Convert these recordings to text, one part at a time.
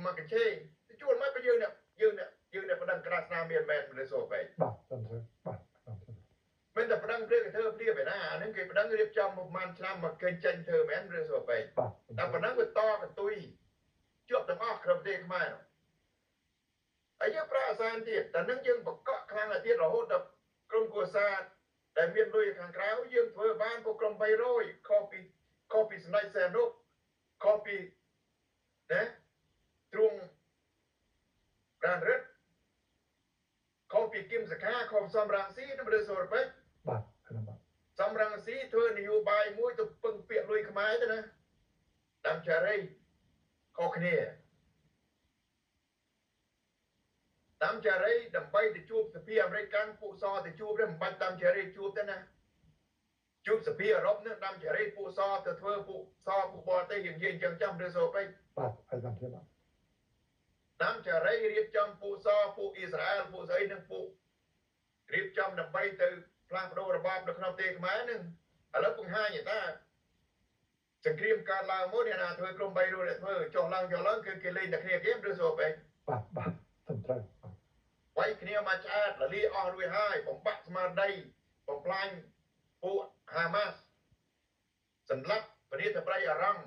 មកកជេជួនមកយើងនេះប្រដឹងក្រាស់ស្នាមមានមែនឬសូបែបាទតាមទៅបាទតាមទៅមិនតែប្រដឹងព្រៀបធ្វើព្រៀបឯណាអានឹងគេប្រដឹងរៀបចំមកប្រហែលឆ្នាំមកគេចេញធ្វើមែនឬសូបែតែប្រដឹងវាតកន្ទុយជាប់ទាំងអស់ក្រុមប្រទេសខ្មែរហើយយើងប្រើអាសានទៀតតែនឹងយើងបកកខ្លាំងទៀតរហូតដល់ក្រុមគូសាដែលមានលុយខាងក្រៅយើងធ្វើបានពួកក្រុម300ខុសពីស្នេហ៍សែនរុកខុសពីណាទ្រង់បានរឹតខុសពីគឹមសខាខុសសំរងស៊ីនឹងឬសូរពេចបាទបាទសំរងស៊ីធ្វើនយោបាយមួយទៅពឹងពាក្យលុយខ្មែរទៅណាតាមចារីខុសគ្នាតាមចារីដើម្បីទៅជួបសភាអាមេរិកពួកសទៅជួបទេមិនបាច់តាមចារីជួបទេណាជួបសភាអឺរ៉ុបនឹងតាមចារីពួកសទៅធ្វើពួកសពួកបរទេសយើងនិយាយអញ្ចឹងចាំឬសូពេចបាទហើយតាមទៅបាទតាមចារីរៀបចំពួកសពួកអ៊ីស្រាអែលពួកស្អីនឹងពួករៀបចំដើម្បីទៅផ្លាស់ប្ដូររបបនៅក្នុងប្រទេសខ្មែរនឹងឥឡូវបង្ហាញថាសង្គ្រាមកើតឡើងមកអ្នកណាធ្វើក្រុម3រួចធ្វើចុះឡើងគឺគេលេងតែគ្នាគេឬសូពេចបាទបាទត្រឹមត្រូវវាយគ្នាមកឆ្អែតរលាអស់រួចហើយបំបាក់ស្មារតីបំផ្លាញពួកហាម៉ាស់សម្លាប់ប្រទេសប្រៃអារ៉ង់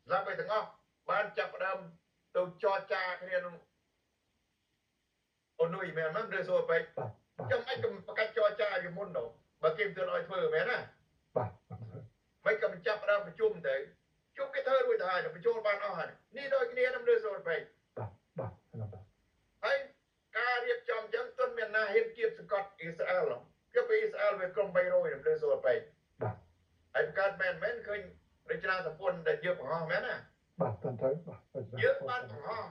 សម្លាប់ไปទាំងអស់បានចាប់ផ្ដើមទៅចរចាគ្នានឹងអូនុយមែនមិនឬសូពេចចាំមិនប្រកាសចរចាពីមុនដល់បើគេមិនឲ្យធ្វើមែនណាបាទមិនក៏មិនចាប់ផ្ដើមប្រជុំទៅជុំគេធ្វើរួចទៅហើយបញ្ចូលបានអស់ហើយនេះដូចគ្នានឹងឬសូពេចបាទហើយការរៀបចំចឹងទុនមានណាហ៊ានគៀបសង្កត់អ៊ីស្រាអែលគឺពីអ៊ីស្រាអែលវាក្រុម300នឹងឬសូពេចបាទហើយបង្កើតមែនឃើញរចនាសម្ព័ន្ធដែលយើងបង្ហោះមែនណាបាទត្រឹមត្រូវបាទយើងបានបង្ហោះ